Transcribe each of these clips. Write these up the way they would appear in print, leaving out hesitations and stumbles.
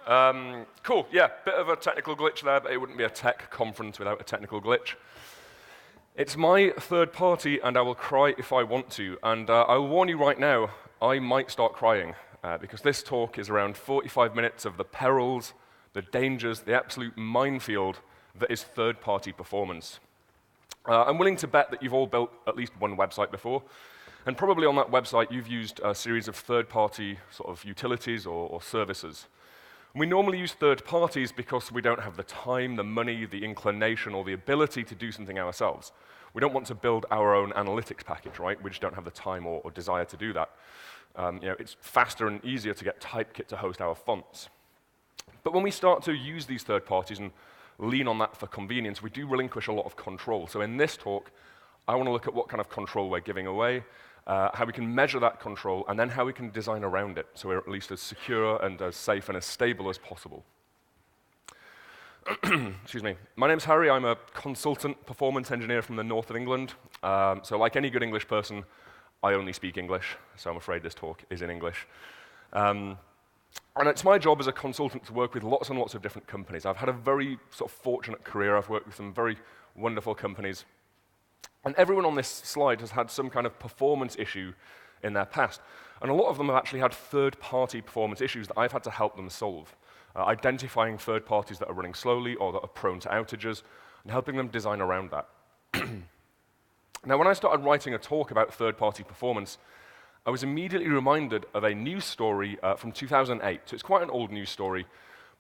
Cool, yeah, bit of a technical glitch there, but it wouldn't be a tech conference without a technical glitch. It's my third party, and I will cry if I want to. And I will warn you right now, I might start crying, because this talk is around 45 minutes of the perils, the dangers, the absolute minefield that is third-party performance. I'm willing to bet that you've all built at least one website before, and probably on that website you've used a series of third-party sort of utilities or services. We normally use third parties because we don't have the time, the money, the inclination, or the ability to do something ourselves. We don't want to build our own analytics package, right? We just don't have the time or desire to do that. It's faster and easier to get Typekit to host our fonts. But when we start to use these third parties and lean on that for convenience, we do relinquish a lot of control. So in this talk, I want to look at what kind of control we're giving away, how we can measure that control, and then how we can design around it so we're at least as secure and as safe and as stable as possible. Excuse me. My name's Harry. I'm a consultant performance engineer from the north of England. So like any good English person, I only speak English, so I'm afraid this talk is in English. And it's my job as a consultant to work with lots and lots of different companies. I've had a very sort of fortunate career. I've worked with some very wonderful companies. And everyone on this slide has had some kind of performance issue in their past. And a lot of them have actually had third-party performance issues that I've had to help them solve. Identifying third parties that are running slowly or that are prone to outages, and helping them design around that. Now, when I started writing a talk about third-party performance, I was immediately reminded of a news story from 2008. So it's quite an old news story,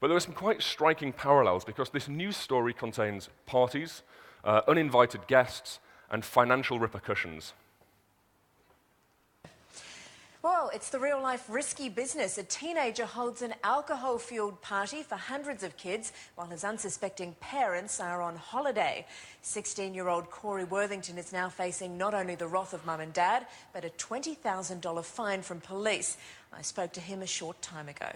but there were some quite striking parallels because this news story contains parties, uninvited guests, and financial repercussions. Well, it's the real-life risky business. A teenager holds an alcohol-fueled party for hundreds of kids while his unsuspecting parents are on holiday. 16-year-old Corey Worthington is now facing not only the wrath of mum and dad, but a $20,000 fine from police. I spoke to him a short time ago.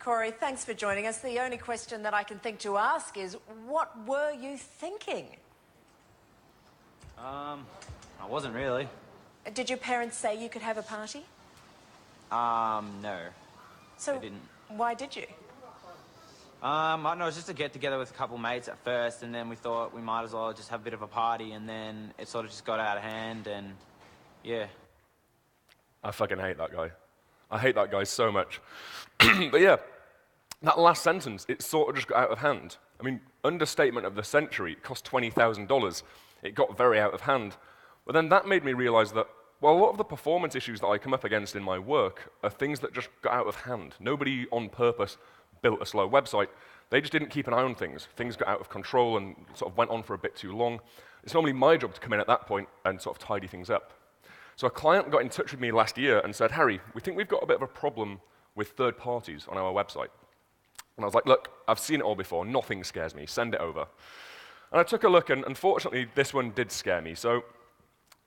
Corey, thanks for joining us. The only question that I can think to ask is, what were you thinking? I wasn't really. Did your parents say you could have a party? No. So they didn't. Why did you? I don't know, it was just a get-together with a couple mates at first, and then we thought we might as well just have a bit of a party, and then it sort of just got out of hand, and yeah. I fucking hate that guy. I hate that guy so much. But yeah, that last sentence, it sort of just got out of hand. I mean, understatement of the century, it cost $20,000. It got very out of hand. But then that made me realize that, well, a lot of the performance issues that I come up against in my work are things that just got out of hand. Nobody on purpose built a slow website. They just didn't keep an eye on things. Things got out of control and sort of went on for a bit too long. It's normally my job to come in at that point and sort of tidy things up. So a client got in touch with me last year and said, Harry, we think we've got a bit of a problem with third parties on our website. And I was like, look, I've seen it all before. Nothing scares me. Send it over. And I took a look, and unfortunately, this one did scare me. So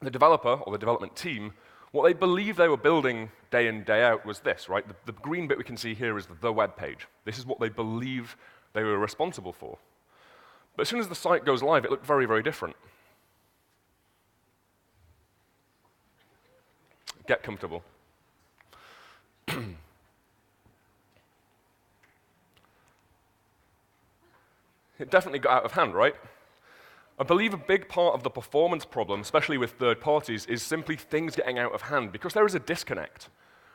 the developer, or the development team, what they believed they were building day in, day out was this, right? The green bit we can see here is the web page. This is what they believe they were responsible for. But as soon as the site goes live, it looked very, very different. Get comfortable. It definitely got out of hand, right? I believe a big part of the performance problem, especially with third parties, is simply things getting out of hand, because there is a disconnect.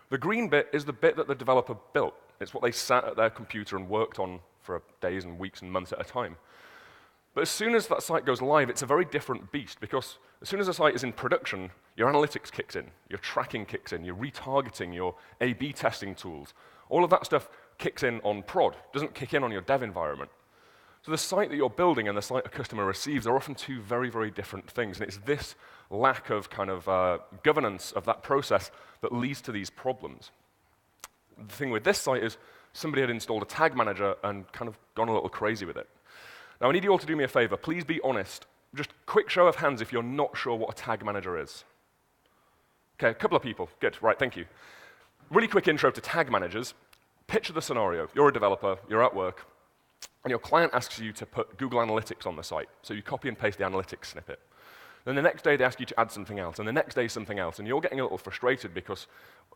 The green bit is the bit that the developer built. It's what they sat at their computer and worked on for days and weeks and months at a time. But as soon as that site goes live, it's a very different beast, because as soon as a site is in production, your analytics kicks in, your tracking kicks in, your retargeting, your A/B testing tools. All of that stuff kicks in on prod, doesn't kick in on your dev environment. So the site that you're building and the site a customer receives are often two very, very different things. And it's this lack of kind of governance of that process that leads to these problems. The thing with this site is somebody had installed a tag manager and kind of gone a little crazy with it. Now, I need you all to do me a favor. Please be honest. Just quick show of hands if you're not sure what a tag manager is. Okay, a couple of people. Good, right, thank you. Really quick intro to tag managers. Picture the scenario. You're a developer, you're at work, and your client asks you to put Google Analytics on the site. So you copy and paste the analytics snippet. Then the next day they ask you to add something else, and the next day something else, and you're getting a little frustrated because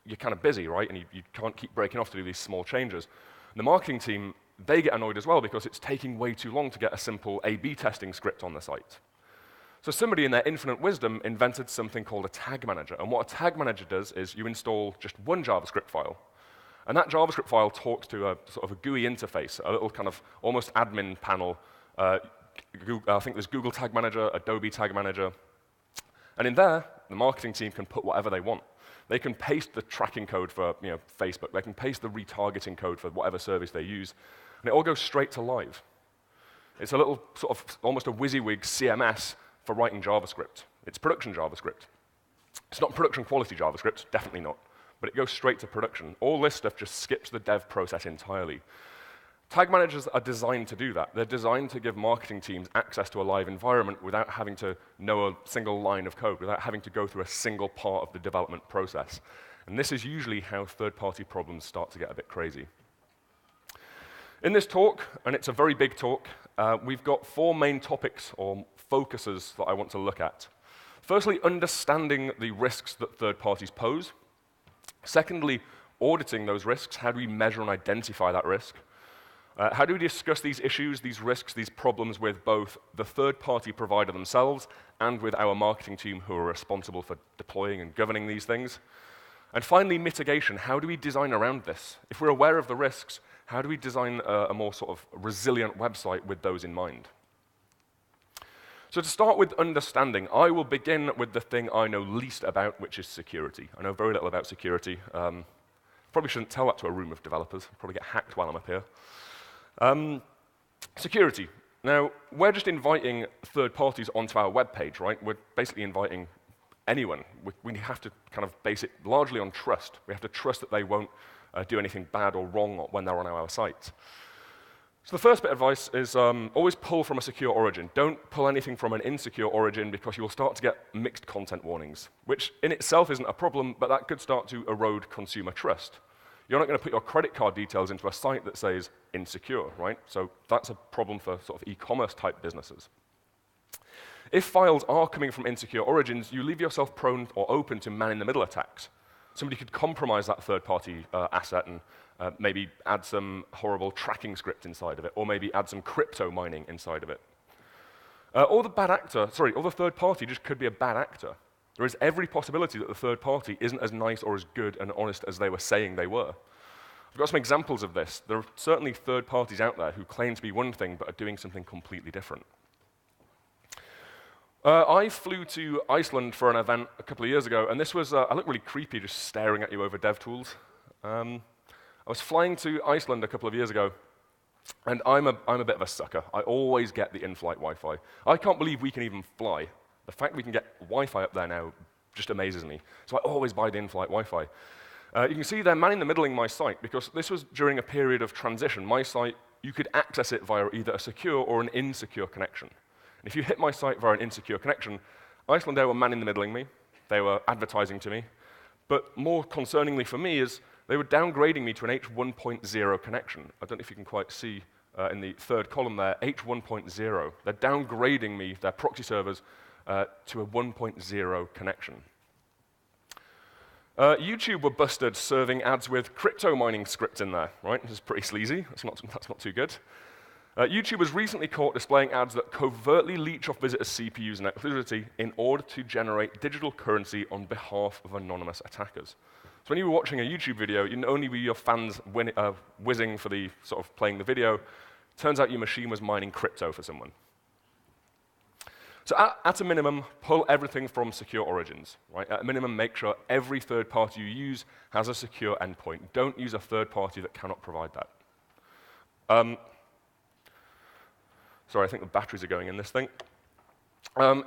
you're kind of busy, right? And you can't keep breaking off to do these small changes. The marketing team, they get annoyed as well because it's taking way too long to get a simple A/B testing script on the site. So somebody in their infinite wisdom invented something called a tag manager. And what a tag manager does is you install just one JavaScript file. And that JavaScript file talks to a sort of a GUI interface, a little kind of almost admin panel. I think there's Google Tag Manager, Adobe Tag Manager. And in there, the marketing team can put whatever they want. They can paste the tracking code for Facebook. They can paste the retargeting code for whatever service they use. And it all goes straight to live. It's a little sort of almost a WYSIWYG CMS for writing JavaScript. It's production JavaScript. It's not production quality JavaScript, definitely not. But it goes straight to production. All this stuff just skips the dev process entirely. Tag managers are designed to do that. They're designed to give marketing teams access to a live environment without having to know a single line of code, without having to go through a single part of the development process. And this is usually how third-party problems start to get a bit crazy. In this talk, and it's a very big talk, we've got 4 main topics or focuses that I want to look at. Firstly, understanding the risks that third parties pose. Secondly, auditing those risks. How do we measure and identify that risk? How do we discuss these issues, these risks, these problems with both the third-party provider themselves and with our marketing team who are responsible for deploying and governing these things? And finally, mitigation. How do we design around this? If we're aware of the risks, how do we design a more sort of resilient website with those in mind? So to start with understanding, I will begin with the thing I know least about, which is security. I know very little about security. Probably shouldn't tell that to a room of developers. I'll probably get hacked while I'm up here. Security. Now, we're just inviting third parties onto our web page, right? We're basically inviting anyone. We have to kind of base it largely on trust. We have to trust that they won't do anything bad or wrong when they're on our site. So the first bit of advice is always pull from a secure origin. Don't pull anything from an insecure origin because you will start to get mixed content warnings, which in itself isn't a problem, but that could start to erode consumer trust. You're not going to put your credit card details into a site that says insecure, right? So that's a problem for sort of e-commerce type businesses. If files are coming from insecure origins, you leave yourself prone or open to man-in-the-middle attacks. Somebody could compromise that third-party asset and maybe add some horrible tracking script inside of it, or maybe add some crypto mining inside of it. Or the third party just could be a bad actor. There is every possibility that the third party isn't as nice or as good and honest as they were saying they were. I've got some examples of this. There are certainly third parties out there who claim to be one thing but are doing something completely different. I flew to Iceland for an event a couple of years ago, and this was, I looked really creepy just staring at you over DevTools. I was flying to Iceland a couple of years ago, and I'm a bit of a sucker. I always get the in-flight Wi-Fi. I can't believe we can even fly. The fact we can get Wi-Fi up there now just amazes me. So I always buy the in-flight Wi-Fi. You can see they're man-in-the-middling my site, because this was during a period of transition. My site, you could access it via either a secure or an insecure connection. And if you hit my site via an insecure connection, Icelandair were man-in-the-middling me. They were advertising to me. But more concerningly for me is they were downgrading me to an H1.0 connection. I don't know if you can quite see in the third column there, H1.0. They're downgrading me, their proxy servers, to a 1.0 connection. YouTube were busted serving ads with crypto mining script in there, right? This is pretty sleazy. That's not too good. YouTube was recently caught displaying ads that covertly leech off visitors' CPUs and electricity in order to generate digital currency on behalf of anonymous attackers. So when you were watching a YouTube video, you not only were your fans whizzing for the sort of playing the video, turns out your machine was mining crypto for someone. So at a minimum, pull everything from secure origins, right? At a minimum, make sure every third party you use has a secure endpoint. Don't use a third party that cannot provide that. Sorry, I think the batteries are going in this thing.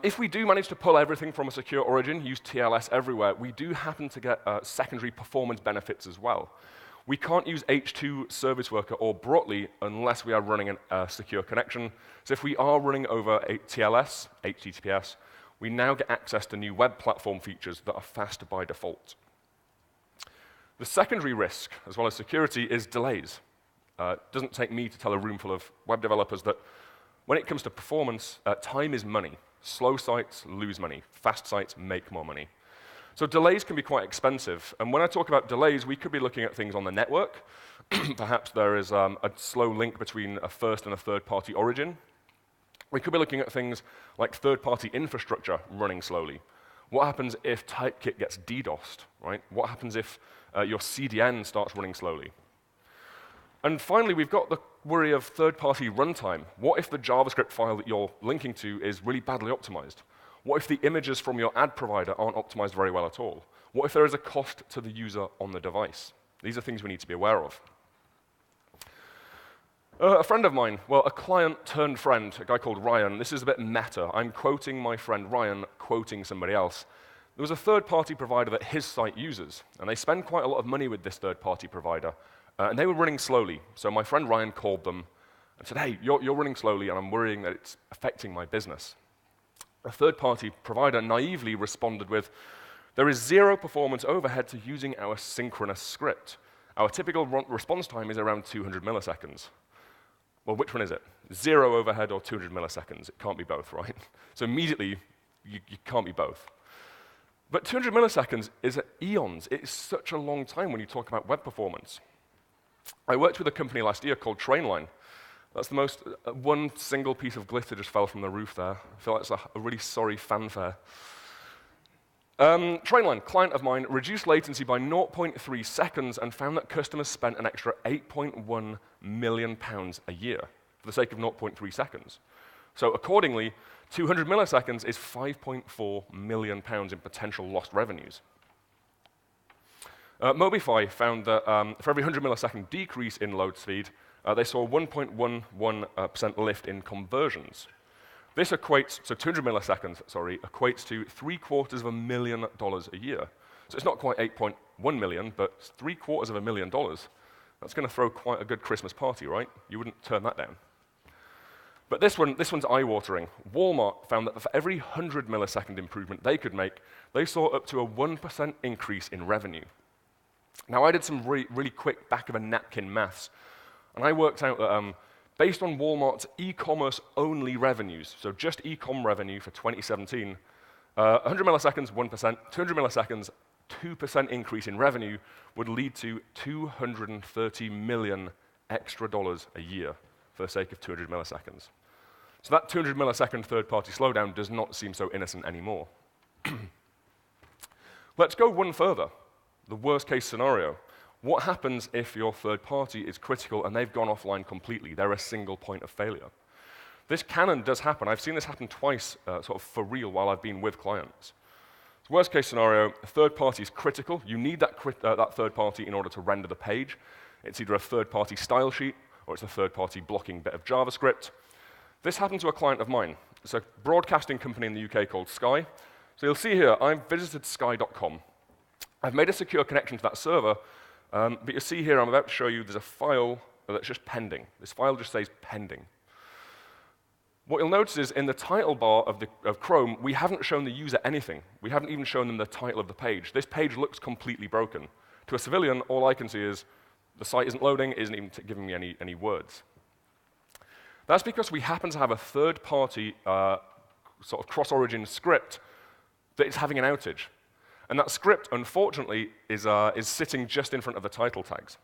If we do manage to pull everything from a secure origin, use TLS everywhere, we do happen to get secondary performance benefits as well. We can't use H2 Service Worker or Brotli unless we are running a secure connection. So if we are running over TLS, HTTPS, we now get access to new web platform features that are fast by default. The secondary risk, as well as security, is delays. It doesn't take me to tell a room full of web developers that when it comes to performance, time is money. Slow sites lose money. Fast sites make more money. So delays can be quite expensive. And when I talk about delays, we could be looking at things on the network. Perhaps there is a slow link between a first and a third-party origin. We could be looking at things like third-party infrastructure running slowly. What happens if Typekit gets DDoSed, right? What happens if your CDN starts running slowly? And finally, we've got the worry of third-party runtime. What if the JavaScript file that you're linking to is really badly optimized? What if the images from your ad provider aren't optimized very well at all? What if there is a cost to the user on the device? These are things we need to be aware of. A friend of mine, well, a client turned friend, a guy called Ryan. This is a bit meta. I'm quoting my friend Ryan, quoting somebody else. There was a third-party provider that his site uses, and they spend quite a lot of money with this third-party provider, and they were running slowly. So my friend Ryan called them and said, hey, you're running slowly, and I'm worrying that it's affecting my business. A third-party provider naively responded with, there is zero performance overhead to using our synchronous script. Our typical response time is around 200 milliseconds. Well, which one is it? Zero overhead or 200 milliseconds? It can't be both, right? So immediately, you can't be both. But 200 milliseconds is eons. It's such a long time when you talk about web performance. I worked with a company last year called Trainline. That's the most, one single piece of glitter just fell from the roof there. I feel like it's a really sorry fanfare. Trainline, client of mine, reduced latency by 0.3 seconds and found that customers spent an extra £8.1 million a year for the sake of 0.3 seconds. So accordingly, 200 milliseconds is £5.4 million in potential lost revenues. Mobify found that for every 100 millisecond decrease in load speed, they saw a 1.11% lift in conversions. This equates, so 200 milliseconds, equates to $750,000 a year. So it's not quite 8.1 million, but $750,000. That's going to throw quite a good Christmas party, right? You wouldn't turn that down. But this one's eye-watering. Walmart found that for every 100 millisecond improvement they could make, they saw up to a 1% increase in revenue. Now, I did some really quick back-of-a-napkin maths, and I worked out that based on Walmart's e-commerce-only revenues, so just e-com revenue for 2017, 100 milliseconds, 1%, 200 milliseconds, 2% increase in revenue would lead to $230 million extra a year for the sake of 200 milliseconds. So that 200 millisecond third-party slowdown does not seem so innocent anymore. Let's go one further, the worst-case scenario. What happens if your third party is critical and they've gone offline completely? They're a single point of failure. This can and does happen. I've seen this happen twice, sort of for real, while I've been with clients. So worst case scenario, a third party is critical. You need that third party in order to render the page. It's either a third party style sheet or it's a third party blocking bit of JavaScript. This happened to a client of mine. It's a broadcasting company in the UK called Sky. So you'll see here, I've visited sky.com. I've made a secure connection to that server. But you see here, I'm about to show you, there's a file that's just pending. This file just says pending. What you'll notice is in the title bar of Chrome, we haven't shown the user anything. We haven't even shown them the title of the page. This page looks completely broken. To a civilian, all I can see is the site isn't loading, isn't even giving me any words. That's because we happen to have a third-party sort of cross-origin script that is having an outage. And that script, unfortunately, is sitting just in front of the title tags.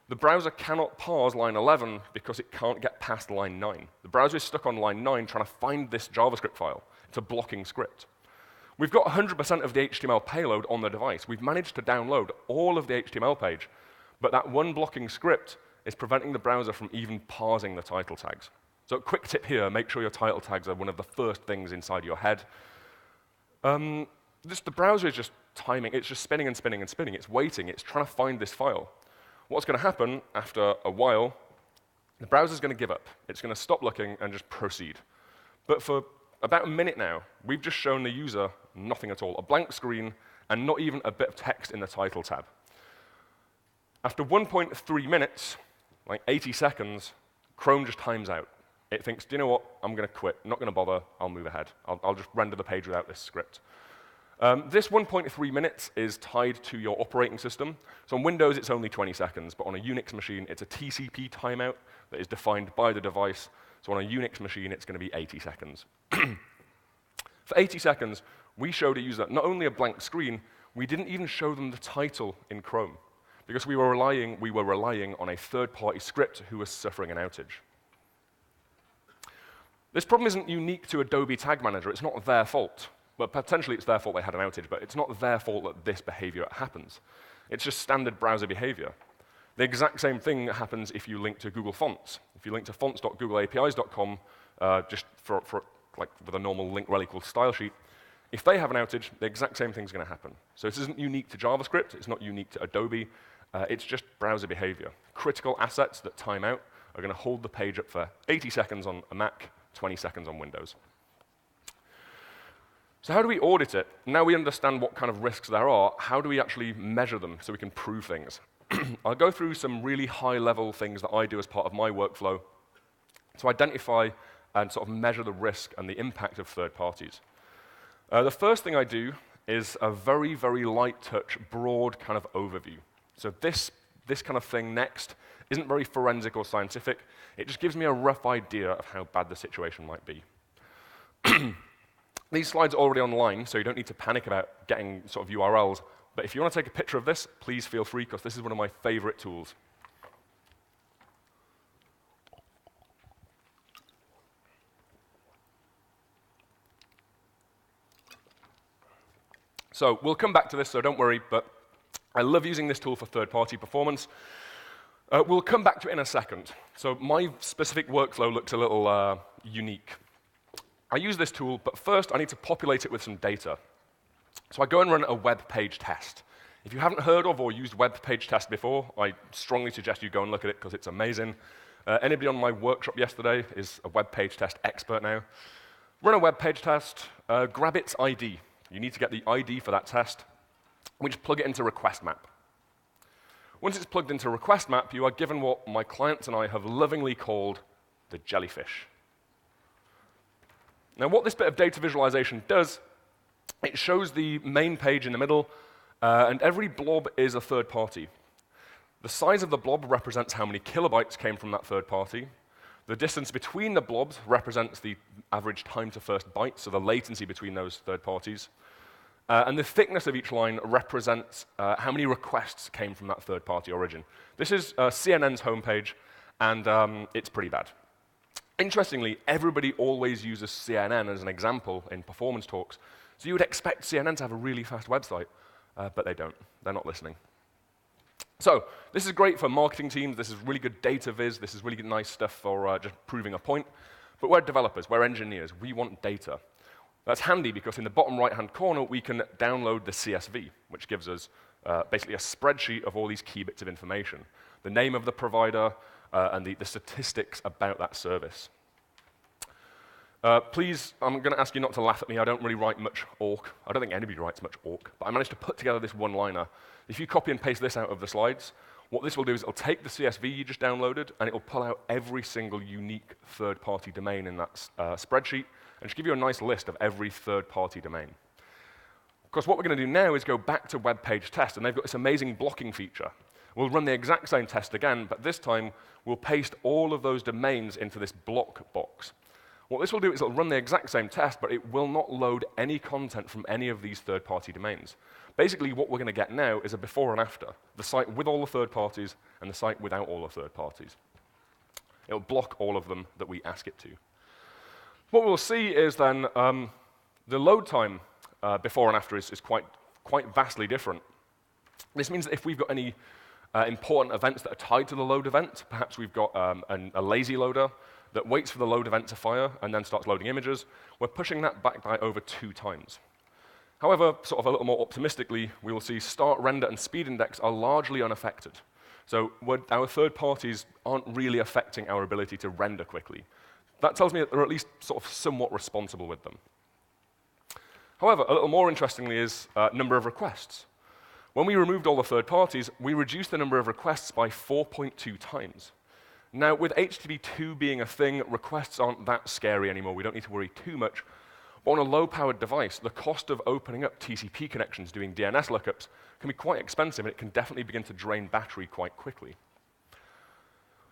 The browser cannot parse line 11 because it can't get past line 9. The browser is stuck on line 9 trying to find this JavaScript file. It's a blocking script. We've got 100% of the HTML payload on the device. We've managed to download all of the HTML page, but that one blocking script is preventing the browser from even parsing the title tags. So a quick tip here, make sure your title tags are one of the first things inside your head. The browser is just timing. It's just spinning and spinning and spinning. It's waiting. It's trying to find this file. What's going to happen after a while, the browser's going to give up. It's going to stop looking and just proceed. But for about a minute now, we've just shown the user nothing at all, a blank screen and not even a bit of text in the title tab. After 1.3 minutes, like 80 seconds, Chrome just times out. It thinks, do you know what? I'm going to quit. I'm not going to bother. I'll move ahead. I'll just render the page without this script. This 1.3 minutes is tied to your operating system. So on Windows, it's only 20 seconds, but on a Unix machine, it's a TCP timeout that is defined by the device. So on a Unix machine, it's going to be 80 seconds. For 80 seconds, we showed a user not only a blank screen, we didn't even show them the title in Chrome, because we were relying on a third-party script who was suffering an outage. This problem isn't unique to Adobe Tag Manager. It's not their fault. Well, potentially it's their fault they had an outage, but it's not their fault that this behavior happens. It's just standard browser behavior. The exact same thing happens if you link to Google Fonts. If you link to fonts.googleapis.com, just like with a normal link rel equals style sheet, if they have an outage, the exact same thing's going to happen. So this isn't unique to JavaScript. It's not unique to Adobe. It's just browser behavior. Critical assets that time out are going to hold the page up for 80 seconds on a Mac, 20 seconds on Windows. So how do we audit it? Now we understand what kind of risks there are, how do we actually measure them so we can prove things? I'll go through some really high-level things that I do as part of my workflow to identify and sort of measure the risk and the impact of third parties. The first thing I do is a very, very light touch, broad kind of overview. So this kind of thing next isn't very forensic or scientific. It just gives me a rough idea of how bad the situation might be. These slides are already online, so you don't need to panic about getting sort of URLs. But if you want to take a picture of this, please feel free, because this is one of my favorite tools. So we'll come back to this, so don't worry, but I love using this tool for third-party performance. We'll come back to it in a second. So my specific workflow looks a little unique. I use this tool, but first I need to populate it with some data. So I go and run a web page test. If you haven't heard of or used web page test before, I strongly suggest you go and look at it because it's amazing. Anybody on my workshop yesterday is a web page test expert now. Run a web page test, grab its ID. You need to get the ID for that test, which plug it into request map. Once it's plugged into request map, you are given what my clients and I have lovingly called the jellyfish. Now, what this bit of data visualization does, it shows the main page in the middle, and every blob is a third party. The size of the blob represents how many kilobytes came from that third party. The distance between the blobs represents the average time to first byte, so the latency between those third parties. And the thickness of each line represents how many requests came from that third-party origin. This is CNN's homepage, and it's pretty bad. Interestingly, everybody always uses CNN as an example in performance talks, so you would expect CNN to have a really fast website, but they don't. They're not listening. So this is great for marketing teams. This is really good data viz. This is really good, nice stuff for just proving a point. But we're developers. We're engineers. We want data. That's handy because in the bottom right-hand corner, we can download the CSV, which gives us basically a spreadsheet of all these key bits of information, the name of the provider, and the statistics about that service. Please, I'm going to ask you not to laugh at me. I don't really write much awk. I don't think anybody writes much awk, but I managed to put together this one-liner. If you copy and paste this out of the slides, what this will do is it'll take the CSV you just downloaded, and it'll pull out every single unique third-party domain in that spreadsheet, and just give you a nice list of every third-party domain. Of course, what we're going to do now is go back to web page test, and they've got this amazing blocking feature. We'll run the exact same test again, but this time we'll paste all of those domains into this block box. What this will do is it'll run the exact same test, but it will not load any content from any of these third-party domains. Basically, what we're going to get now is a before and after, the site with all the third parties and the site without all the third parties. It'll block all of them that we ask it to. What we'll see is then the load time before and after is quite vastly different. This means that if we've got any important events that are tied to the load event, perhaps we've got a lazy loader that waits for the load event to fire and then starts loading images, we're pushing that back by over 2 times. However, sort of a little more optimistically, we will see start, render, and speed index are largely unaffected. So our third parties aren't really affecting our ability to render quickly. That tells me that they're at least sort of somewhat responsible with them. However, a little more interestingly is number of requests. When we removed all the third parties, we reduced the number of requests by 4.2 times. Now, with HTTP2 being a thing, requests aren't that scary anymore. We don't need to worry too much. But on a low-powered device, the cost of opening up TCP connections doing DNS lookups can be quite expensive, and it can definitely begin to drain battery quite quickly.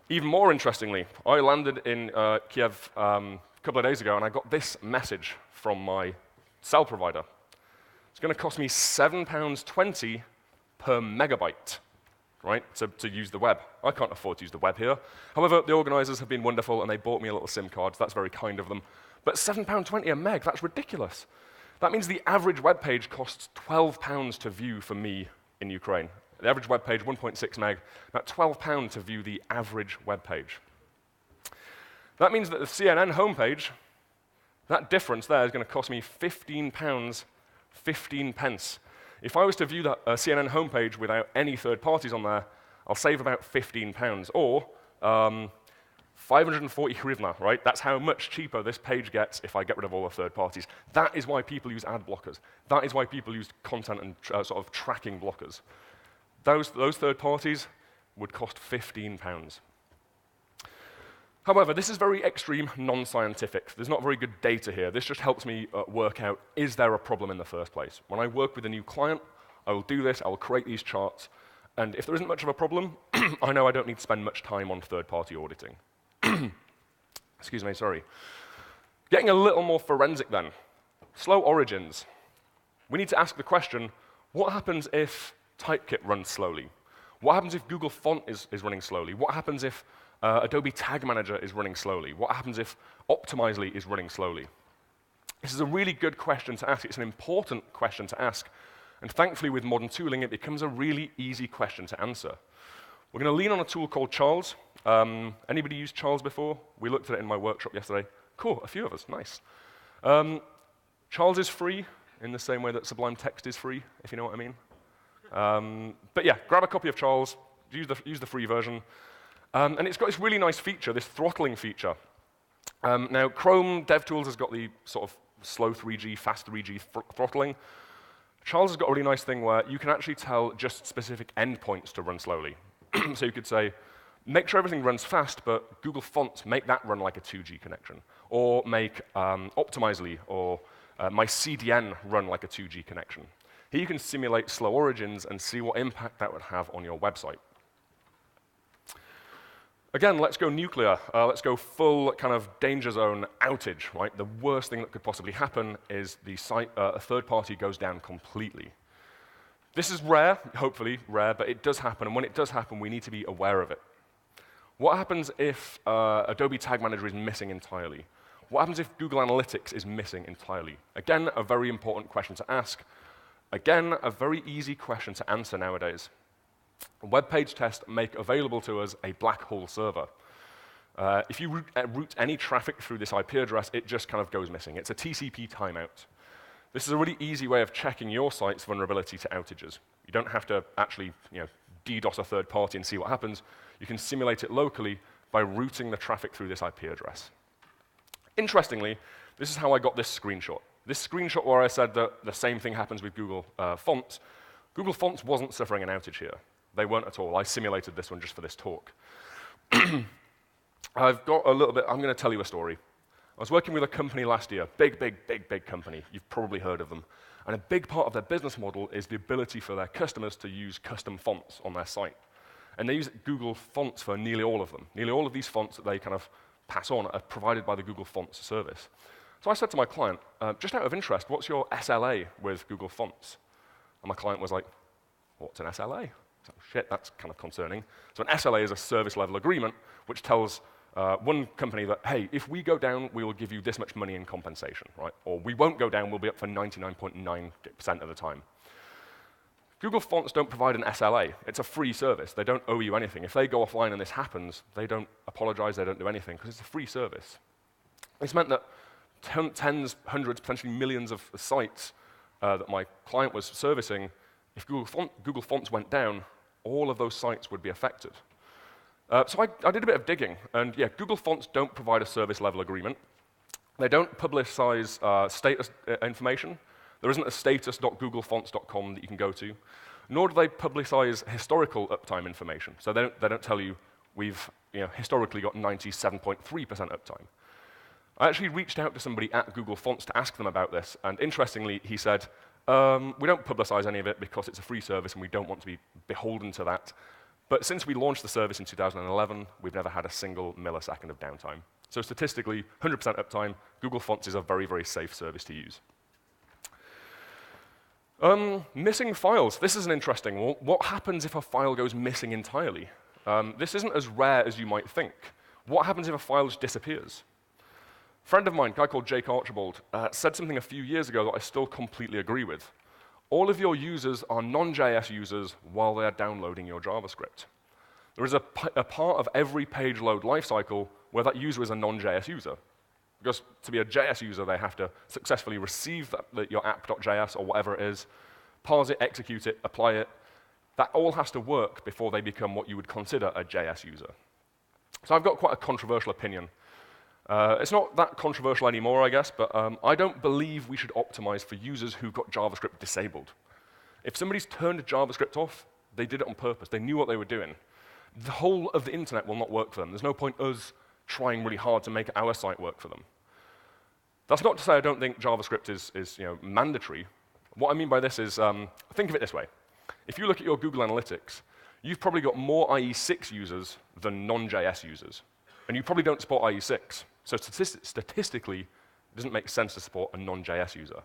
Even more interestingly, I landed in Kyiv a couple of days ago, and I got this message from my cell provider. It's going to cost me £7.20 per megabyte, right, to use the web. I can't afford to use the web here. However, the organizers have been wonderful, and they bought me a little SIM card, so that's very kind of them. But £7.20 a meg, that's ridiculous. That means the average web page costs £12 to view for me in Ukraine. The average web page, 1.6 meg, about £12 to view the average web page. That means that the CNN homepage, that difference there is going to cost me £15, 15 pence. If I was to view that CNN homepage without any third parties on there, I'll save about £15, or 540 hryvnia, right? That's how much cheaper this page gets if I get rid of all the third parties. That is why people use ad blockers. That is why people use content and sort of tracking blockers. Those third parties would cost £15. However, this is very extreme, non-scientific. There's not very good data here. This just helps me work out, is there a problem in the first place? When I work with a new client, I will do this, I will create these charts, and if there isn't much of a problem, I know I don't need to spend much time on third-party auditing. Excuse me, sorry. Getting a little more forensic then. Slow origins. We need to ask the question, what happens if Typekit runs slowly? What happens if Google Font is running slowly? What happens if Adobe Tag Manager is running slowly? What happens if Optimizely is running slowly? This is a really good question to ask. It's an important question to ask. And thankfully, with modern tooling, it becomes a really easy question to answer. We're going to lean on a tool called Charles. Anybody used Charles before? We looked at it in my workshop yesterday. Cool, a few of us, nice. Charles is free in the same way that Sublime Text is free, if you know what I mean. But yeah, grab a copy of Charles, use the free version. And it's got this really nice feature, this throttling feature. Now, Chrome DevTools has got the sort of slow 3G, fast 3G throttling. Charles has got a really nice thing where you can actually tell just specific endpoints to run slowly. So you could say, make sure everything runs fast, but Google Fonts, make that run like a 2G connection. Or make Optimizely or my CDN run like a 2G connection. Here you can simulate slow origins and see what impact that would have on your website. Again, let's go nuclear. Let's go full kind of danger zone outage, right? The worst thing that could possibly happen is the site, a third party goes down completely. This is rare, hopefully rare, but it does happen, and when it does happen, we need to be aware of it. What happens if Adobe Tag Manager is missing entirely? What happens if Google Analytics is missing entirely? Again, a very important question to ask. Again, a very easy question to answer nowadays. Web page tests make available to us a black hole server. If you route any traffic through this IP address, it just kind of goes missing. It's a TCP timeout. This is a really easy way of checking your site's vulnerability to outages. You don't have to actually DDoS a third party and see what happens. You can simulate it locally by routing the traffic through this IP address. Interestingly, this is how I got this screenshot. This screenshot where I said that the same thing happens with Google Fonts. Google Fonts wasn't suffering an outage here. They weren't at all. I simulated this one just for this talk. I've got a little bit, I'm going to tell you a story. I was working with a company last year, big company. You've probably heard of them. And a big part of their business model is the ability for their customers to use custom fonts on their site. And they use Google Fonts for nearly all of them. Nearly all of these fonts that they kind of pass on are provided by the Google Fonts service. So I said to my client, just out of interest, what's your SLA with Google Fonts? And my client was like, what's an SLA? So, shit, that's kind of concerning. So an SLA is a service level agreement, which tells one company that, hey, if we go down, we will give you this much money in compensation, right? Or we won't go down, we'll be up for 99.9% of the time. Google Fonts don't provide an SLA. It's a free service. They don't owe you anything. If they go offline and this happens, they don't apologize, they don't do anything, because it's a free service. This meant that tens, hundreds, potentially millions of sites that my client was servicing, if Google Fonts went down, all of those sites would be affected. So I did a bit of digging, and yeah, Google Fonts don't provide a service level agreement. They don't publicize status information. There isn't a status.googlefonts.com that you can go to, nor do they publicize historical uptime information. So they don't tell you we've historically got 97.3% uptime. I actually reached out to somebody at Google Fonts to ask them about this, and interestingly, he said, we don't publicize any of it because it's a free service and we don't want to be beholden to that. But since we launched the service in 2011, we've never had a single millisecond of downtime. So statistically, 100% uptime, Google Fonts is a very, very safe service to use. Missing files. This is an interesting one. What happens if a file goes missing entirely? This isn't as rare as you might think. What happens if a file just disappears? A friend of mine, a guy called Jake Archibald, said something a few years ago that I still completely agree with. All of your users are non-JS users while they are downloading your JavaScript. There is a part of every page load lifecycle where that user is a non-JS user. Because to be a JS user, they have to successfully receive your app.js or whatever it is, parse it, execute it, apply it. That all has to work before they become what you would consider a JS user. So I've got quite a controversial opinion. It's not that controversial anymore, I guess, but I don't believe we should optimize for users who've got JavaScript disabled. If somebody's turned JavaScript off, they did it on purpose. They knew what they were doing. The whole of the internet will not work for them. There's no point us trying really hard to make our site work for them. That's not to say I don't think JavaScript is mandatory. What I mean by this is, think of it this way. If you look at your Google Analytics, you've probably got more IE6 users than non-JS users. And you probably don't support IE6. So statistically, it doesn't make sense to support a non-JS user.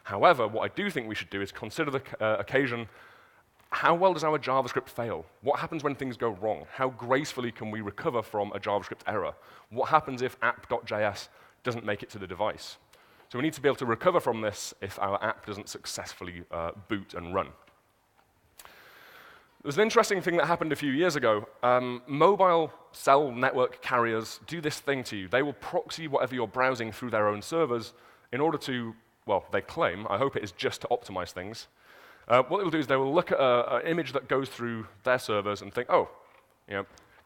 However, what I do think we should do is consider the occasion, how well does our JavaScript fail? What happens when things go wrong? How gracefully can we recover from a JavaScript error? What happens if app.js doesn't make it to the device? So we need to be able to recover from this if our app doesn't successfully boot and run. There's an interesting thing that happened a few years ago. Mobile cell network carriers do this thing to you. They will proxy whatever you're browsing through their own servers in order to, well, they claim, I hope it is just to optimize things. What they'll do is they will look at an image that goes through their servers and think, oh,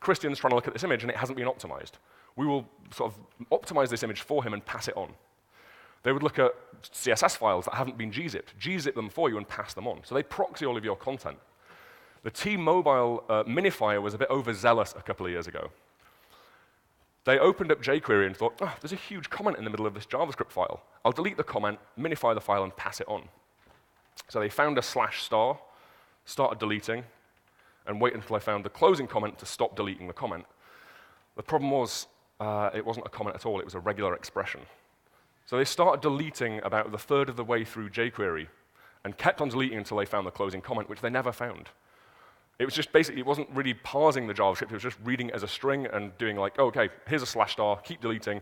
Christian's trying to look at this image and it hasn't been optimized. We will sort of optimize this image for him and pass it on. They would look at CSS files that haven't been gzip them for you and pass them on. So they proxy all of your content. The T-Mobile minifier was a bit overzealous a couple of years ago. They opened up jQuery and thought, oh, there's a huge comment in the middle of this JavaScript file. I'll delete the comment, minify the file, and pass it on. So they found a /star, started deleting, and waited until I found the closing comment to stop deleting the comment. The problem was, it wasn't a comment at all, it was a regular expression. So they started deleting about the third of the way through jQuery, and kept on deleting until they found the closing comment, which they never found. It was just basically, it wasn't really parsing the JavaScript, it was just reading it as a string and doing like, oh, okay, here's a /star, keep deleting.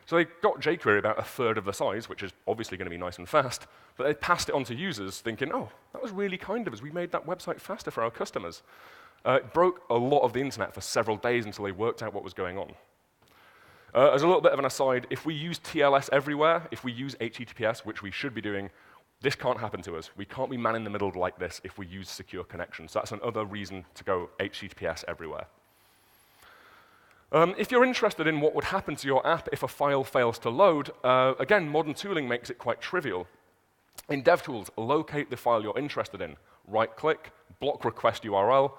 So they got jQuery about a third of the size, which is obviously going to be nice and fast, but they passed it on to users thinking, oh, that was really kind of us, we made that website faster for our customers. It broke a lot of the internet for several days until they worked out what was going on. As a little bit of an aside, if we use TLS everywhere, if we use HTTPS, which we should be doing, this can't happen to us. We can't be man in the middle like this if we use secure connections. That's another reason to go HTTPS everywhere. If you're interested in what would happen to your app if a file fails to load, again, modern tooling makes it quite trivial. In DevTools, locate the file you're interested in. Right-click, block request URL,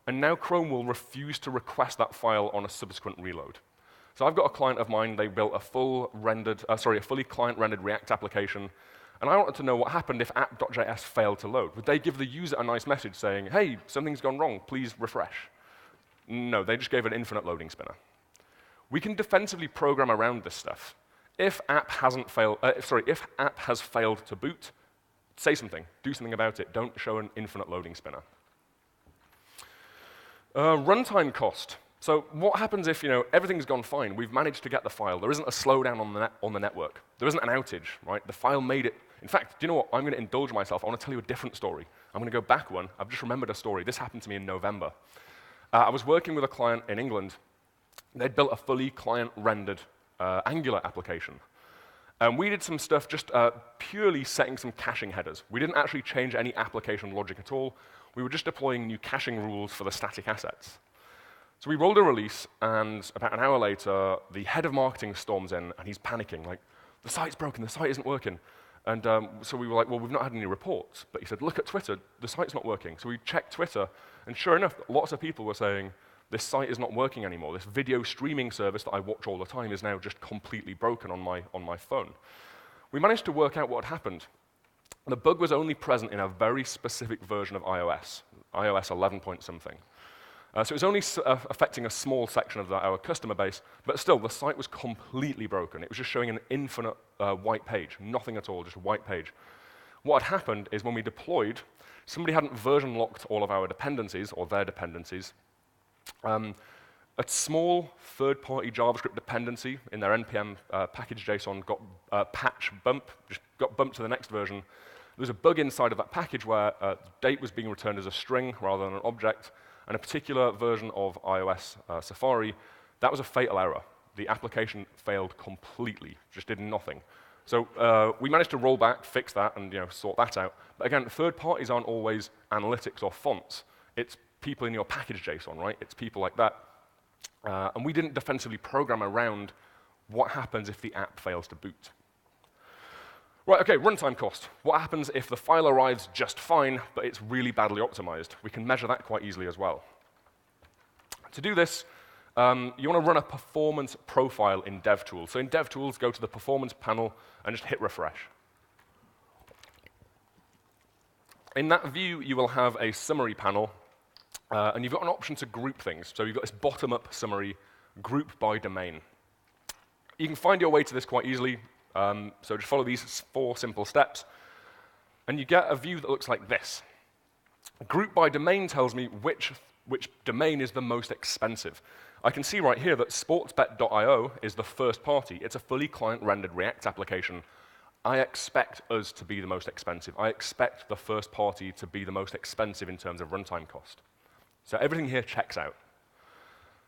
and now Chrome will refuse to request that file on a subsequent reload. So I've got a client of mine, they built a fully client-rendered React application, and I wanted to know what happened if app.js failed to load. Would they give the user a nice message saying, hey, something's gone wrong, please refresh? No, they just gave an infinite loading spinner. We can defensively program around this stuff. If app has failed to boot, say something, do something about it. Don't show an infinite loading spinner. Runtime cost. So what happens if everything's gone fine? We've managed to get the file. There isn't a slowdown on the network. There isn't an outage, right? The file made it. In fact, do you know what? I'm going to indulge myself. I want to tell you a different story. I'm going to go back one. I've just remembered a story. This happened to me in November. I was working with a client in England. They'd built a fully client-rendered Angular application. And we did some stuff just purely setting some caching headers. We didn't actually change any application logic at all. We were just deploying new caching rules for the static assets. So we rolled a release, and about an hour later, the head of marketing storms in, and he's panicking, like, the site's broken, the site isn't working. And so we were like, well, we've not had any reports. But he said, look at Twitter, the site's not working. So we checked Twitter, and sure enough, lots of people were saying, this site is not working anymore. This video streaming service that I watch all the time is now just completely broken on my phone. We managed to work out what had happened. The bug was only present in a very specific version of iOS 11 point something. So it was only affecting a small section of our customer base, but still, the site was completely broken. It was just showing an infinite white page, nothing at all, just a white page. What had happened is when we deployed, somebody hadn't version locked all of our dependencies, or their dependencies. A small third-party JavaScript dependency in their npm package.json got just got bumped to the next version. There was a bug inside of that package where date was being returned as a string rather than an object, and a particular version of iOS Safari, that was a fatal error. The application failed completely, just did nothing. So we managed to roll back, fix that, and sort that out. But again, third parties aren't always analytics or fonts. It's people in your package.json, right? It's people like that. And we didn't defensively program around what happens if the app fails to boot. Right, okay, runtime cost. What happens if the file arrives just fine, but it's really badly optimized? We can measure that quite easily as well. To do this, you want to run a performance profile in DevTools. So in DevTools, go to the performance panel and just hit refresh. In that view, you will have a summary panel, and you've got an option to group things. So you've got this bottom-up summary, group by domain. You can find your way to this quite easily. So just follow these 4 simple steps, and you get a view that looks like this. Group by domain tells me which domain is the most expensive. I can see right here that sportsbet.io is the first party. It's a fully client-rendered React application. I expect us to be the most expensive. I expect the first party to be the most expensive in terms of runtime cost. So everything here checks out.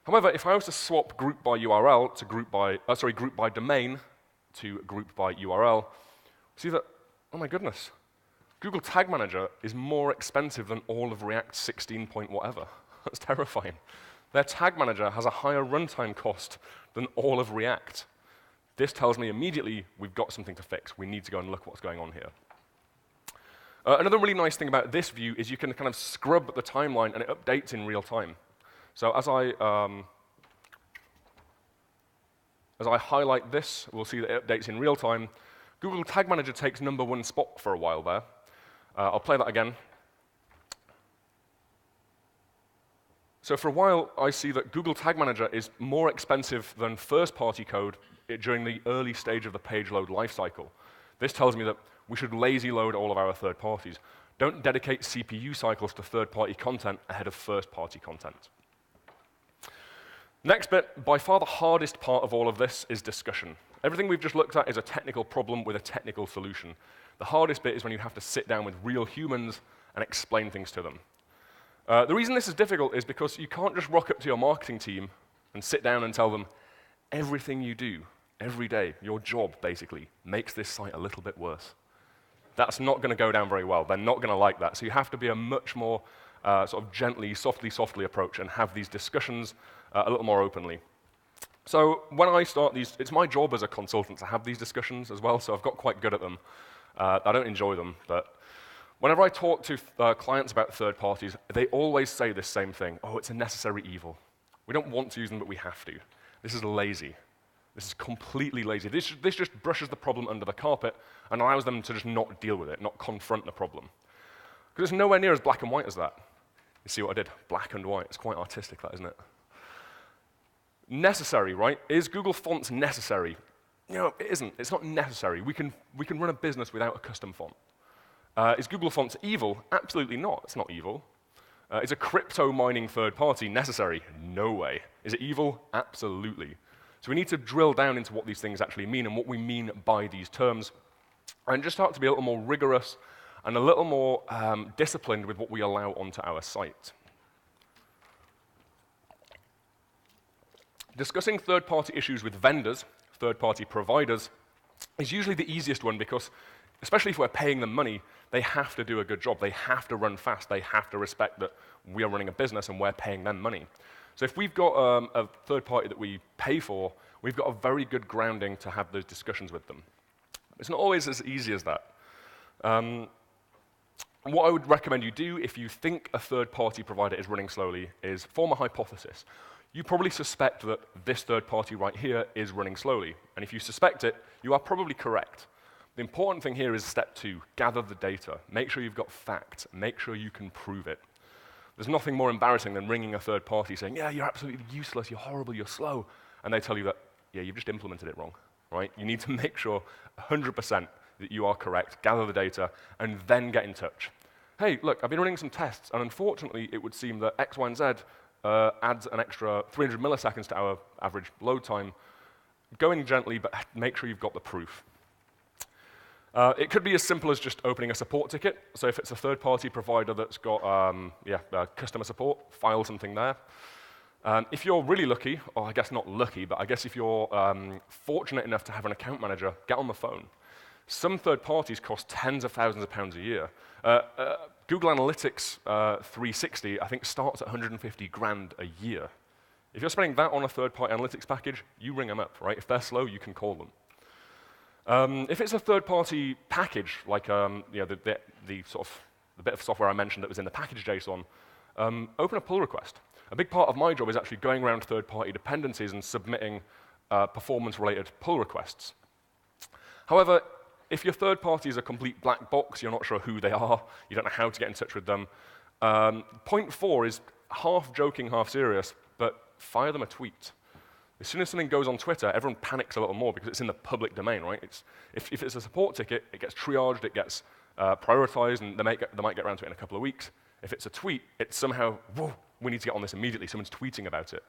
However, if I was to swap group by URL to group by domain to group by URL, see that, oh my goodness, Google Tag Manager is more expensive than all of React 16 point whatever. That's terrifying. Their Tag Manager has a higher runtime cost than all of React. This tells me immediately we've got something to fix. We need to go and look at what's going on here. Another really nice thing about this view is you can kind of scrub the timeline and it updates in real time. So as I highlight this, we'll see that it updates in real time. Google Tag Manager takes #1 spot for a while there. I'll play that again. So for a while, I see that Google Tag Manager is more expensive than first-party code during the early stage of the page load lifecycle. This tells me that we should lazy load all of our third parties. Don't dedicate CPU cycles to third-party content ahead of first-party content. Next bit, by far the hardest part of all of this is discussion. Everything we've just looked at is a technical problem with a technical solution. The hardest bit is when you have to sit down with real humans and explain things to them. The reason this is difficult is because you can't just rock up to your marketing team and sit down and tell them everything you do every day, your job basically, makes this site a little bit worse. That's not going to go down very well. They're not going to like that. So you have to be a much more sort of gently, softly approach and have these discussions a little more openly. So when I start these, it's my job as a consultant to have these discussions as well, so I've got quite good at them. I don't enjoy them, but whenever I talk to clients about third parties, they always say this same thing. Oh, it's a necessary evil. We don't want to use them, but we have to. This is lazy. This is completely lazy. This just brushes the problem under the carpet and allows them to just not deal with it, not confront the problem. Because it's nowhere near as black and white as that. You see what I did? Black and white. It's quite artistic, that, isn't it? Necessary, right? Is Google Fonts necessary? No, it isn't. It's not necessary. We can run a business without a custom font. Is Google Fonts evil? Absolutely not. It's not evil. Is a crypto mining third party necessary? No way. Is it evil? Absolutely. So we need to drill down into what these things actually mean and what we mean by these terms, and just start to be a little more rigorous and a little more disciplined with what we allow onto our site. Discussing third-party issues with vendors, third-party providers, is usually the easiest one because, especially if we're paying them money, they have to do a good job. They have to run fast. They have to respect that we are running a business and we're paying them money. So if we've got a third party that we pay for, we've got a very good grounding to have those discussions with them. It's not always as easy as that. What I would recommend you do if you think a third-party provider is running slowly is form a hypothesis. You probably suspect that this third party right here is running slowly. And if you suspect it, you are probably correct. The important thing here is step 2, gather the data. Make sure you've got facts. Make sure you can prove it. There's nothing more embarrassing than ringing a third party saying, yeah, you're absolutely useless, you're horrible, you're slow. And they tell you that, yeah, you've just implemented it wrong, right? You need to make sure 100% that you are correct, gather the data, and then get in touch. Hey, look, I've been running some tests, and unfortunately, it would seem that X, Y, and Z adds an extra 300 milliseconds to our average load time. Go in gently, but make sure you've got the proof. It could be as simple as just opening a support ticket. So if it's a third-party provider that's got customer support, file something there. If you're really lucky, or I guess not lucky, but I guess if you're fortunate enough to have an account manager, get on the phone. Some third parties cost tens of thousands of pounds a year. Google Analytics 360, I think, starts at 150 grand a year. If you're spending that on a third-party analytics package, you ring them up, right? If they're slow, you can call them. If it's a third-party package, like the bit of software I mentioned that was in the package.json, open a pull request. A big part of my job is actually going around third-party dependencies and submitting performance-related pull requests. However, if your third party is a complete black box, you're not sure who they are, you don't know how to get in touch with them, point 4 is half joking, half serious, but fire them a tweet. As soon as something goes on Twitter, everyone panics a little more because it's in the public domain, right? If it's a support ticket, it gets triaged, it gets prioritized, and they might get around to it in a couple of weeks. If it's a tweet, it's somehow, whoa, we need to get on this immediately. Someone's tweeting about it.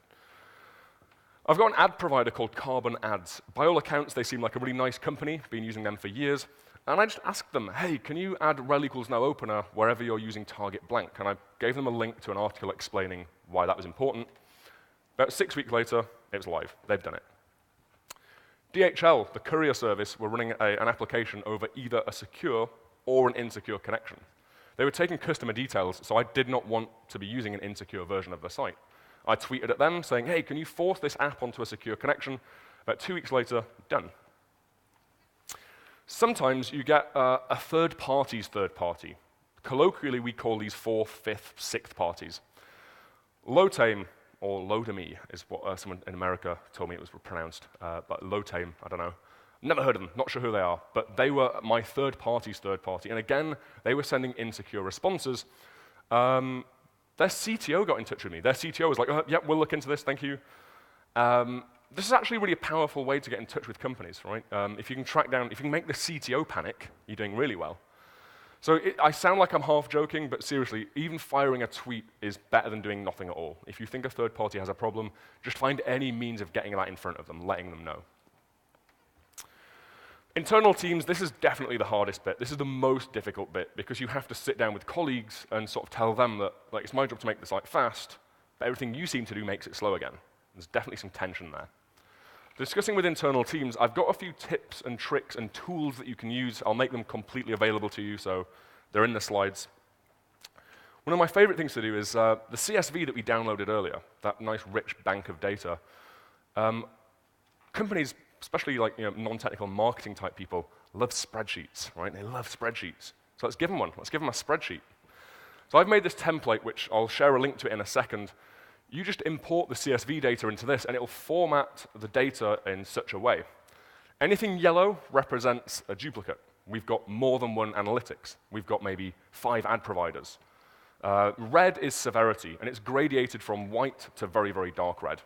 I've got an ad provider called Carbon Ads. By all accounts, they seem like a really nice company, been using them for years. And I just asked them, hey, can you add rel equals no opener wherever you're using target blank? And I gave them a link to an article explaining why that was important. About 6 weeks later, it was live. They've done it. DHL, the courier service, were running an application over either a secure or an insecure connection. They were taking customer details, so I did not want to be using an insecure version of the site. I tweeted at them saying, hey, can you force this app onto a secure connection? About 2 weeks later, done. Sometimes you get a third party's third party. Colloquially, we call these fourth, fifth, sixth parties. Lotame, or Lodemy, is what someone in America told me it was pronounced, but Lotame, I don't know. Never heard of them, not sure who they are, but they were my third party's third party. And again, they were sending insecure responses. Their CTO got in touch with me. Their CTO was like, yep, we'll look into this, thank you. This is actually really a powerful way to get in touch with companies, right? If you can make the CTO panic, you're doing really well. So I sound like I'm half joking, but seriously, even firing a tweet is better than doing nothing at all. If you think a third party has a problem, just find any means of getting that in front of them, letting them know. Internal teams, this is definitely the hardest bit. This is the most difficult bit because you have to sit down with colleagues and sort of tell them that, like, it's my job to make the site fast, but everything you seem to do makes it slow again. There's definitely some tension there. Discussing with internal teams, I've got a few tips and tricks and tools that you can use. I'll make them completely available to you, so they're in the slides. One of my favorite things to do is the CSV that we downloaded earlier, that nice rich bank of data. Companies, especially like non-technical marketing type people, love spreadsheets, right? They love spreadsheets. So let's give them one. Let's give them a spreadsheet. So I've made this template, which I'll share a link to it in a second. You just import the CSV data into this, and it'll format the data in such a way. Anything yellow represents a duplicate. We've got more than one analytics. We've got maybe 5 ad providers. Red is severity, and it's gradiated from white to very, very dark red.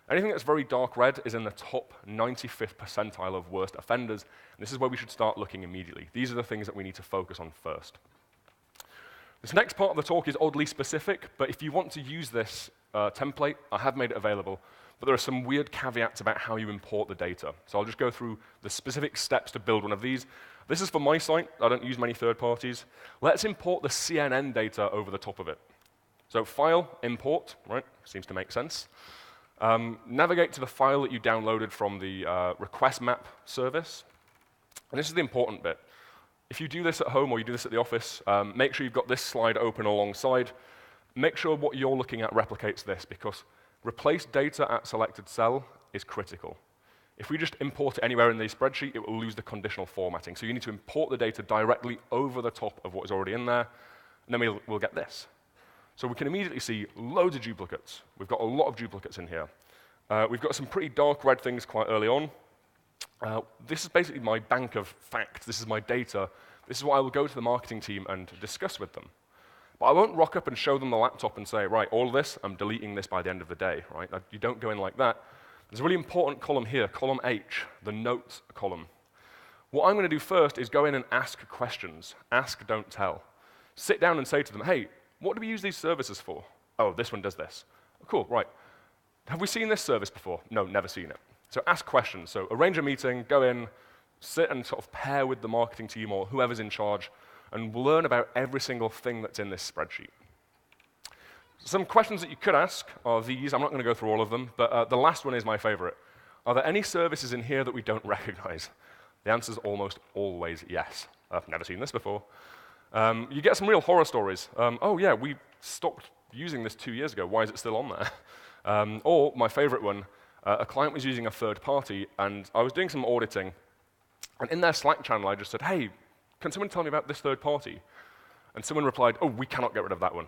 Anything that's very dark red is in the top 95th percentile of worst offenders, and this is where we should start looking immediately. These are the things that we need to focus on first. This next part of the talk is oddly specific, but if you want to use this template, I have made it available, but there are some weird caveats about how you import the data. So I'll just go through the specific steps to build one of these. This is for my site. I don't use many third parties. Let's import the CNN data over the top of it. So file, import, right? Seems to make sense. Navigate to the file that you downloaded from the request map service. And this is the important bit. If you do this at home or you do this at the office, make sure you've got this slide open alongside. Make sure what you're looking at replicates this, because replace data at selected cell is critical. If we just import it anywhere in the spreadsheet, it will lose the conditional formatting. So you need to import the data directly over the top of what is already in there, and then we'll get this. So we can immediately see loads of duplicates. We've got a lot of duplicates in here. We've got some pretty dark red things quite early on. This is basically my bank of facts. This is my data. This is what I will go to the marketing team and discuss with them. But I won't rock up and show them the laptop and say, right, all of this, I'm deleting this by the end of the day, right? You don't go in like that. There's a really important column here, column H, the notes column. What I'm going to do first is go in and ask questions. Ask, don't tell. Sit down and say to them, hey, what do we use these services for? Oh, this one does this. Cool, right. Have we seen this service before? No, never seen it. So ask questions. So arrange a meeting, go in, sit and sort of pair with the marketing team or whoever's in charge, and learn about every single thing that's in this spreadsheet. Some questions that you could ask are these. I'm not going to go through all of them, but the last one is my favorite. Are there any services in here that we don't recognize? The answer is almost always yes. I've never seen this before. You get some real horror stories. Oh yeah, we stopped using this 2 years ago. Why is it still on there? Or my favorite one, a client was using a third party, and I was doing some auditing, and in their Slack channel I just said, hey, can someone tell me about this third party? And someone replied, oh, we cannot get rid of that one.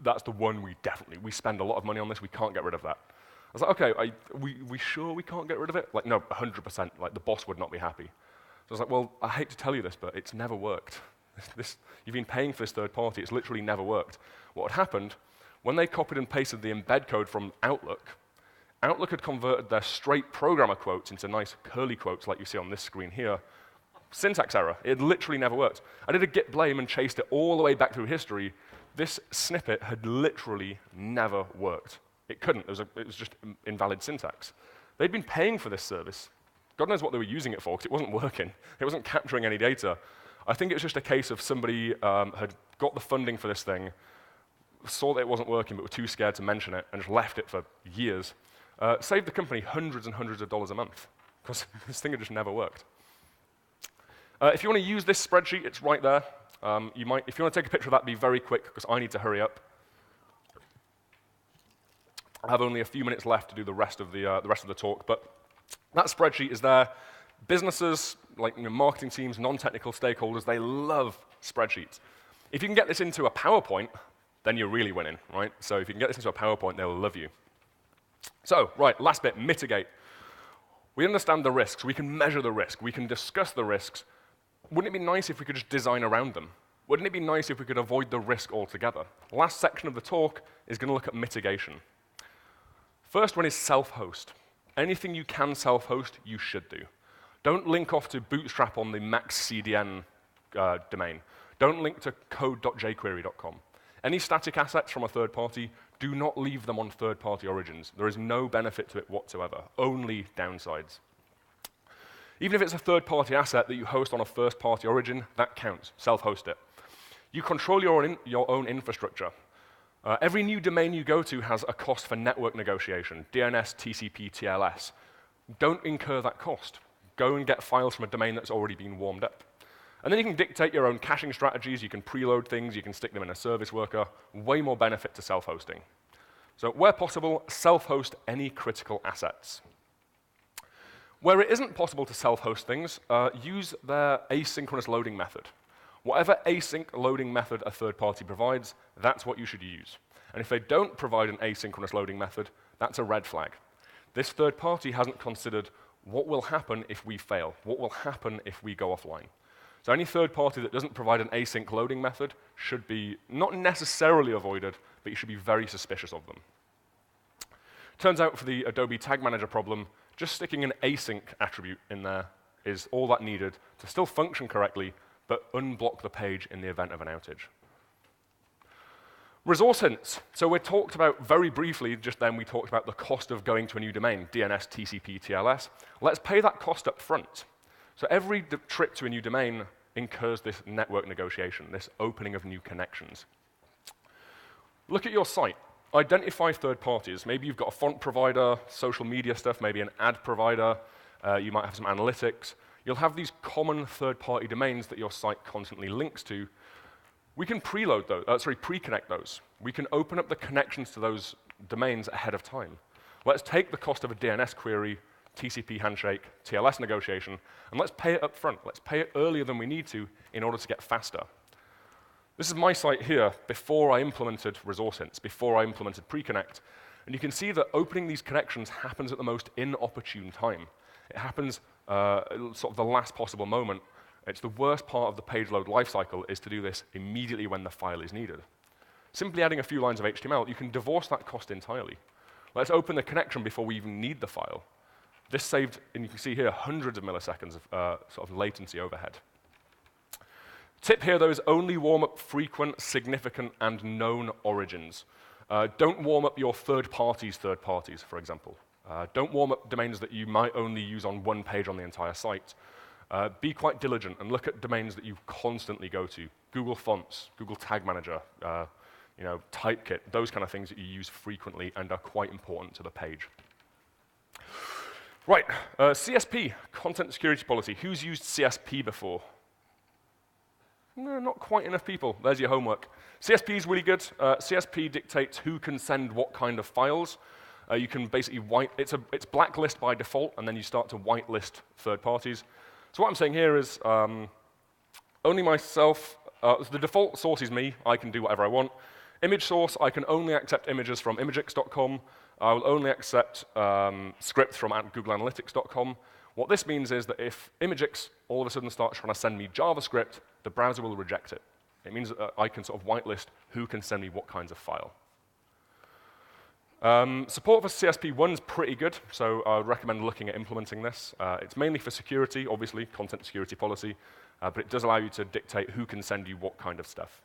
That's the one we spend a lot of money on this, we can't get rid of that. I was like, okay, we sure we can't get rid of it? Like, no, 100%, like the boss would not be happy. So I was like, well, I hate to tell you this, but it's never worked. You've been paying for this third party, it's literally never worked. What had happened, when they copied and pasted the embed code from Outlook, Outlook had converted their straight programmer quotes into nice curly quotes like you see on this screen here. Syntax error, it had literally never worked. I did a git blame and chased it all the way back through history. This snippet had literally never worked. It couldn't, it was just invalid syntax. They'd been paying for this service. God knows what they were using it for, because it wasn't working. It wasn't capturing any data. I think it was just a case of somebody had got the funding for this thing, saw that it wasn't working, but were too scared to mention it, and just left it for years. Saved the company hundreds and hundreds of dollars a month, because this thing had just never worked. If you want to use this spreadsheet, it's right there. If you want to take a picture of that, be very quick, because I need to hurry up. I have only a few minutes left to do the rest of the talk, but that spreadsheet is there. Businesses, like marketing teams, non-technical stakeholders, they love spreadsheets. If you can get this into a PowerPoint, then you're really winning, right? So if you can get this into a PowerPoint, they'll love you. So, right, last bit, mitigate. We understand the risks, we can measure the risk, we can discuss the risks. Wouldn't it be nice if we could just design around them? Wouldn't it be nice if we could avoid the risk altogether? The last section of the talk is going to look at mitigation. First one is self-host. Anything you can self-host, you should do. Don't link off to Bootstrap on the max CDN domain. Don't link to code.jquery.com. Any static assets from a third party, do not leave them on third-party origins. There is no benefit to it whatsoever, only downsides. Even if it's a third-party asset that you host on a first-party origin, that counts. Self-host it. You control your own infrastructure. Every new domain you go to has a cost for network negotiation, DNS, TCP, TLS. Don't incur that cost. Go and get files from a domain that's already been warmed up. And then you can dictate your own caching strategies, you can preload things, you can stick them in a service worker. Way more benefit to self-hosting. So where possible, self-host any critical assets. Where it isn't possible to self-host things, use their asynchronous loading method. Whatever async loading method a third party provides, that's what you should use. And if they don't provide an asynchronous loading method, that's a red flag. This third party hasn't considered what will happen if we fail, what will happen if we go offline. So any third party that doesn't provide an async loading method should be not necessarily avoided, but you should be very suspicious of them. Turns out for the Adobe Tag Manager problem, just sticking an async attribute in there is all that needed to still function correctly, but unblock the page in the event of an outage. Resource hints. So we talked about, very briefly, just then we talked about the cost of going to a new domain, DNS, TCP, TLS. Let's pay that cost up front. So every trip to a new domain incurs this network negotiation, this opening of new connections. Look at your site. Identify third parties. Maybe you've got a font provider, social media stuff, maybe an ad provider. You might have some analytics. You'll have these common third-party domains that your site constantly links to. We can pre-connect those. We can open up the connections to those domains ahead of time. Let's take the cost of a DNS query, TCP handshake, TLS negotiation, and let's pay it up front. Let's pay it earlier than we need to in order to get faster. This is my site here before I implemented resource hints, before I implemented pre-connect. And you can see that opening these connections happens at the most inopportune time. It happens sort of the last possible moment. It's the worst part of the page load lifecycle is to do this immediately when the file is needed. Simply adding a few lines of HTML, you can divorce that cost entirely. Let's open the connection before we even need the file. This saved, and you can see here, hundreds of milliseconds of sort of latency overhead. Tip here, though, is only warm up frequent, significant, and known origins. Don't warm up your third parties, for example. Don't warm up domains that you might only use on one page on the entire site. Be quite diligent and look at domains that you constantly go to. Google Fonts, Google Tag Manager, Typekit, those kind of things that you use frequently and are quite important to the page. Right, CSP, Content Security Policy. Who's used CSP before? No, not quite enough people. There's your homework. CSP is really good. CSP dictates who can send what kind of files. You can basically it's blacklist by default, and then you start to whitelist third parties. So what I'm saying here is only myself, the default source is me. I can do whatever I want. Image source, I can only accept images from imagix.com. I will only accept scripts from googleanalytics.com. What this means is that if imagix all of a sudden starts trying to send me JavaScript, the browser will reject it. It means that I can sort of whitelist who can send me what kinds of file. Support for CSP1 is pretty good, so I would recommend looking at implementing this. It's mainly for security, obviously, content security policy, but it does allow you to dictate who can send you what kind of stuff.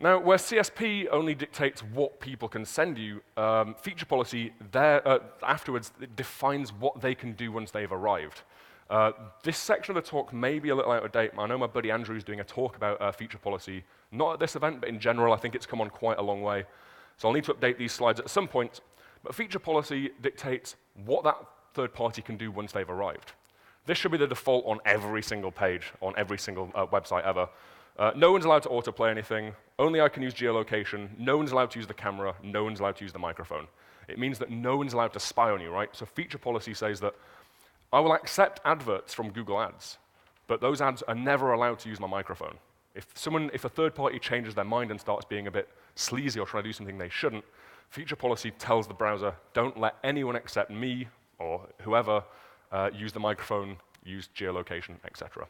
Now, where CSP only dictates what people can send you, feature policy afterwards it defines what they can do once they've arrived. This section of the talk may be a little out of date. I know my buddy Andrew is doing a talk about feature policy, not at this event, but in general, I think it's come on quite a long way. So I'll need to update these slides at some point. But feature policy dictates what that third party can do once they've arrived. This should be the default on every single page, on every single website ever. No one's allowed to autoplay anything. Only I can use geolocation. No one's allowed to use the camera. No one's allowed to use the microphone. It means that no one's allowed to spy on you, right? So feature policy says that I will accept adverts from Google Ads, but those ads are never allowed to use my microphone. If a third party changes their mind and starts being a bit sleazy or trying to do something they shouldn't, feature policy tells the browser, don't let anyone except me or whoever use the microphone, use geolocation, etc.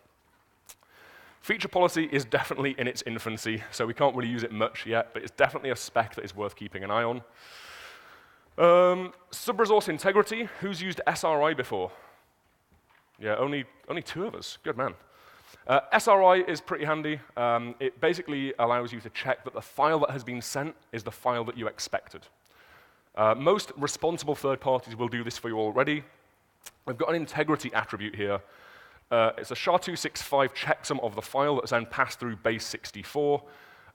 Feature policy is definitely in its infancy, so we can't really use it much yet, but it's definitely a spec that is worth keeping an eye on. Sub-resource integrity, who's used SRI before? Yeah, only 2 of us, good man. SRI is pretty handy. It basically allows you to check that the file that has been sent is the file that you expected. Most responsible third parties will do this for you already. We've got an integrity attribute here. It's a SHA-265 checksum of the file that's then passed through base 64.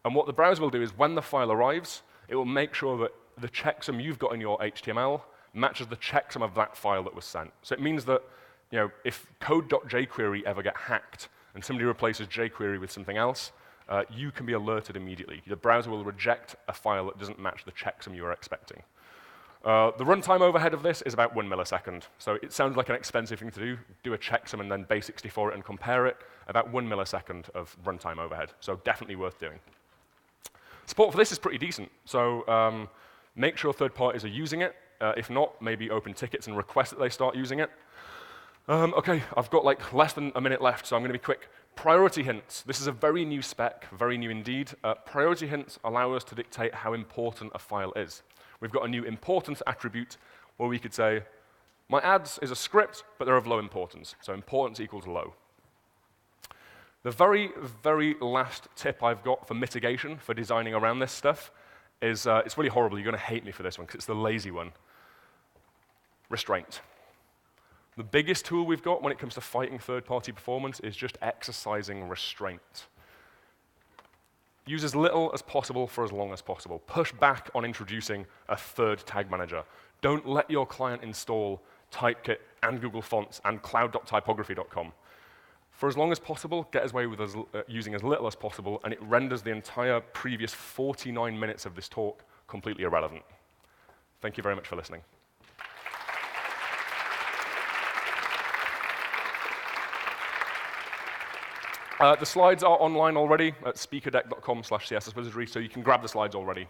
And what the browser will do is when the file arrives, it will make sure that the checksum you've got in your HTML matches the checksum of that file that was sent. So it means that if code.jquery ever get hacked and somebody replaces jQuery with something else, you can be alerted immediately. The browser will reject a file that doesn't match the checksum you were expecting. The runtime overhead of this is about 1 millisecond. So it sounds like an expensive thing to do. Do a checksum and then base64 it and compare it. About 1 millisecond of runtime overhead. So definitely worth doing. Support for this is pretty decent. So make sure third parties are using it. If not, maybe open tickets and request that they start using it. OK, I've got like less than a minute left, so I'm going to be quick. Priority hints. This is a very new spec, very new indeed. Priority hints allow us to dictate how important a file is. We've got a new importance attribute where we could say, my ads is a script, but they're of low importance. So importance equals low. The very, very last tip I've got for mitigation, for designing around this stuff, is it's really horrible. You're going to hate me for this one, because it's the lazy one. Restraint. The biggest tool we've got when it comes to fighting third-party performance is just exercising restraint. Use as little as possible for as long as possible. Push back on introducing a third tag manager. Don't let your client install Typekit and Google Fonts and cloud.typography.com. For as long as possible, get away with using as little as possible, and it renders the entire previous 49 minutes of this talk completely irrelevant. Thank you very much for listening. The slides are online already at speakerdeck.com/CSSwizardry, so you can grab the slides already.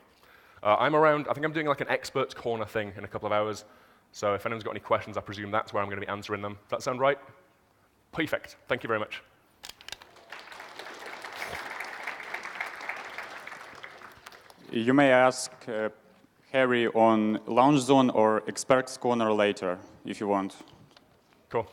I'm around. I think I'm doing like an experts corner thing in a couple of hours. So if anyone's got any questions, I presume that's where I'm going to be answering them. Does that sound right? Perfect. Thank you very much. You may ask, Harry on Lounge Zone or Experts Corner later, if you want. Cool.